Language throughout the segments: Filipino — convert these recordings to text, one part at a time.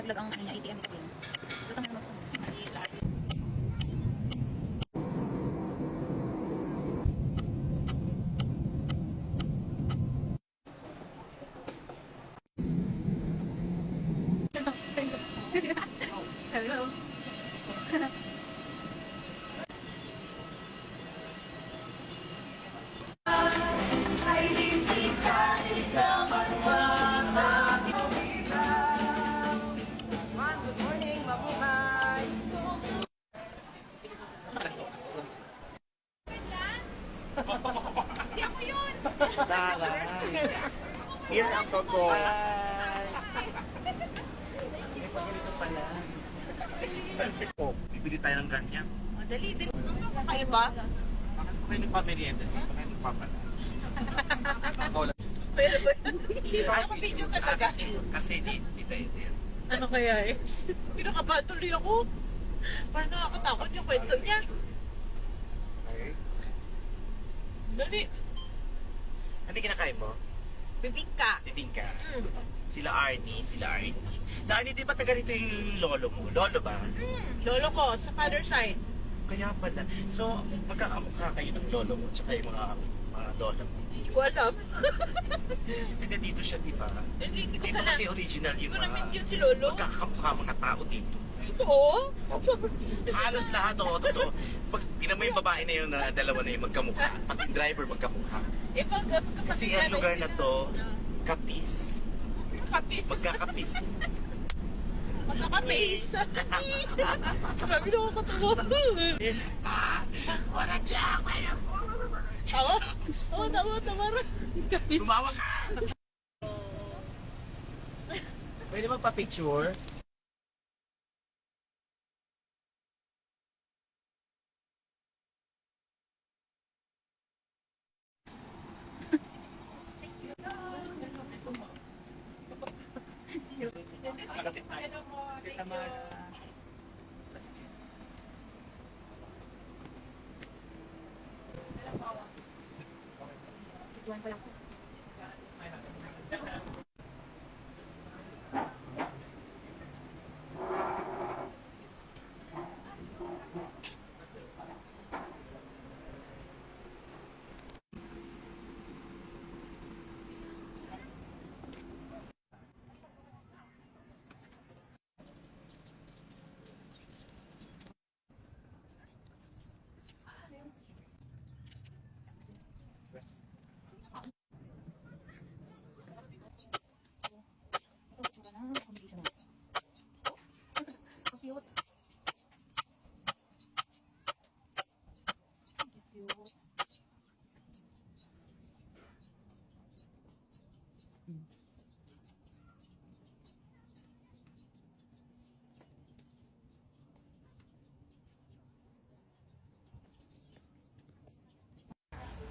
nalaglag ang ano niya, ATM ko yun. Lutang na naman ko. Hello. Good morning, mabuhay! Hindi ako yun! Here ang totoo. May pagalito pala. Oh, bibili tayo ng ganyan. Madali din. Ano kakaiba? Bakit pa kayo nagpamerienda? Bakit kayo nagpapala? Pero ba? Naka-video ka siya Kasi di tayo yan. Ano kaya eh? Pinakabahan tuloy ako. Parang nakakatakot yung kwento niya. Okay. Dali. Ano kinakain mo? Bibingka. Bibingka. Mm. Sila Arnie. Arnie, di ba taga rito yung lolo mo? Lolo ba? Lolo ko, sa father side. Kaya pala. So, magkakamukha kayo ng lolo mo tsaka yung mga lola mo. Hindi ko alam. Kasi taga dito siya, di ba? Hindi ko Dito pala. kasi original Hindi yung ko namin yun si Lolo. magkakamukha mga tao dito. Oo? Halos lahat, oo, totoo. Pag tinan mo yung babae na yun na dalawa na yung magkamukha, pati yung driver magkamukha. Eh, Kasi ang lugar na to, kapis. Kapis. Magkakapis. Magkakapis. Grabe na ako katawa. Wala dyan, kaya po. Tawa? Tawa. Kapis. Tumawa ka! Pwede magpa-picture?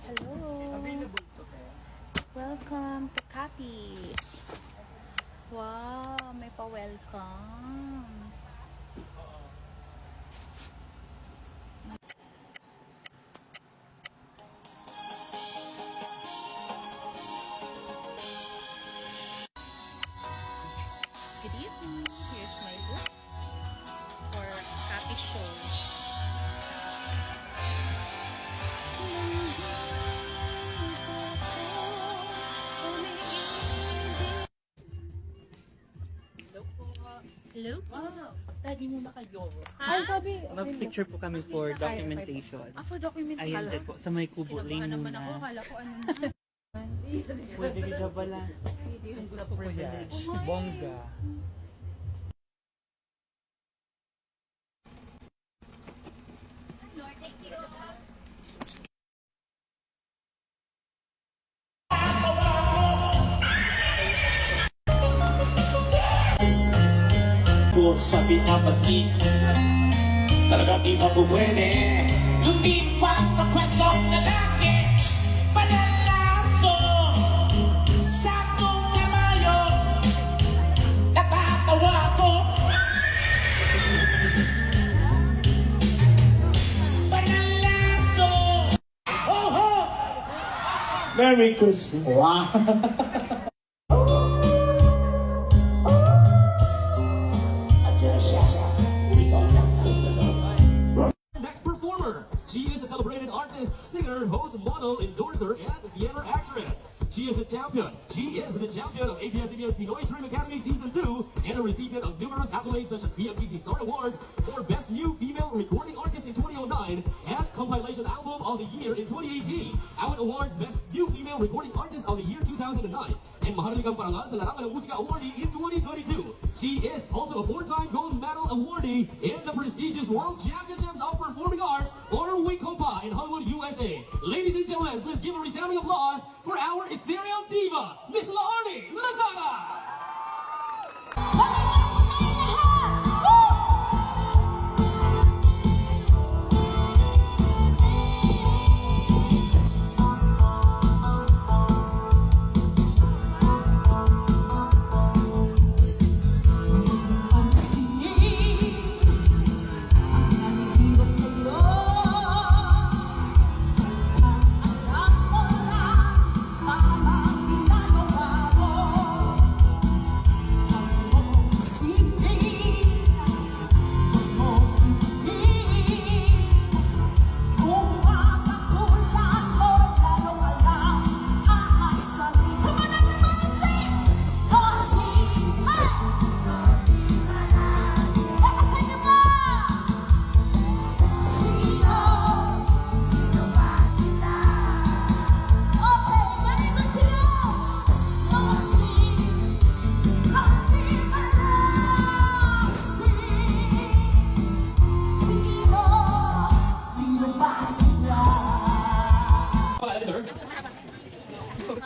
Hello. Welcome to Capiz. Wow, may pa-welcome. Good evening. Here's my books for Capiz show. Hello po. Tagi muna kayo. Ay, sabi. Mag-picture po kami for documentation. For document. Ayun din po, sa may kubo lane naman ako. muna. Kala ko ano na. Pwede ka pala. Gusto ko privilege. Bongga. Sa pinapasli talagang di mapupwede lumipat na pwestong lalaki panalaso sa kong kamayo natatawa ko panalaso oh Merry Christmas wow model, endorser, and theater actress. She is a champion. She is the champion of ABS-CBN Pinoy Dream Academy Season 2 and a recipient of numerous accolades such as PMPC Star Awards for Best New Female Recording Artist in 2009 and Compilation Album of the Year in 2018. Awit Awards Best New Female Recording Artist of the Year 2009 and Mahalagang Parangal sa Larangan ng Musika Awardee in 2022. She is also a 4-time gold medal awardee in the prestigious World Championships of Performing Arts or WICOPA in Hollywood, USA. Ladies and gentlemen, please give a resounding applause for our ethereal diva, Miss Laarni Lazaga!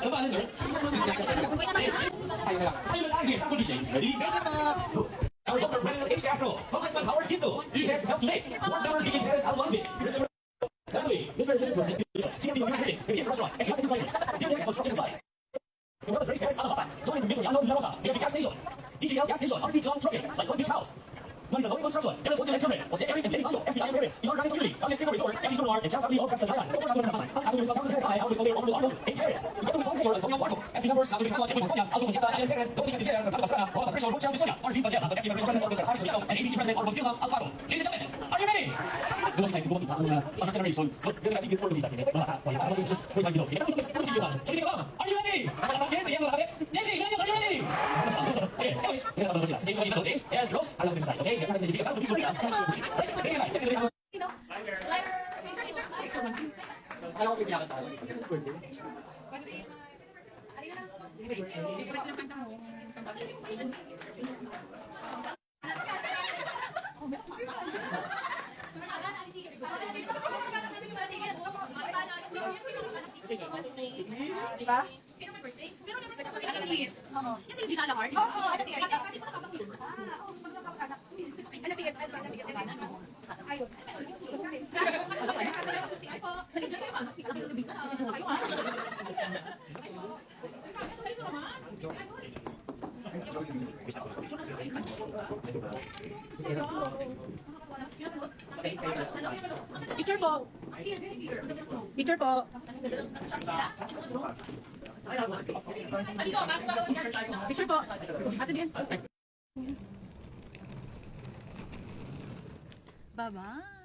Ano ba, sir? Ayun lang, sige, sample DJs. Ready? Our Dr. President H. Castro, Congressman Howard Quinto, he has helped make Ward Member Gigi Perez Alwan Mix. Family, Mr. and Mrs. Jose, GMP Manufacturing, MBS Restaurant, and United Enterprises, DMX Construction Supply. Brother Grace Perez Alabata, joining from Yano La Rosa, AMP Gas Station, DGL Gas Station, RC John Trucking, Lifestyle Beach House. Manisa Lowy Construction, Emerald Hotel and Children, Jose Eric and Lenny Mayo, FTI Emirates, Ilar Grande Community, Alice Single Resort, FT Sonar, and Chow Family of Castle Hayan. Ang Avenue Rizal Council Head, Avenue Rizal Mayor Orlando Arnold, 8 Perez. Together with Fonseca, Antonio Guardo, SB members, Avenue Rizal Checo Montoya, Aldo Montieta, Ayan Perez, Doti Cantillera, Fernando Pastrana, Juan Patricio, Rochelle Bisonia, RB Padilla, the SB Vice President of the Harris Soriano, and ABC President Orlando Filma Alfaro. Ladies and gentlemen, are you ready? Dumas tayo bumati ang mga generations. Pero kasi before the kasi mga wala ako just wait 5 minutes. Sige, are you ready? Yes, sige, mga kapit. Jency, are you ready? Sige, anyways, yes, I'm ready. James, are you James? And Rose, I love this side. Okay, I'm going to be a fan of you. Okay, guys, let's go. Kala ko pinaka tayo. Diba? Pero may birthday? Pero may birthday. Oo. Yan sa'yo dinala, Mark? Oo, ano tingin? Kasi po nakapakil. Oo, magkakapakanak. Ano tingin? Ayun. Picture po. Picture po. Picture po. Ate din. Bye-bye.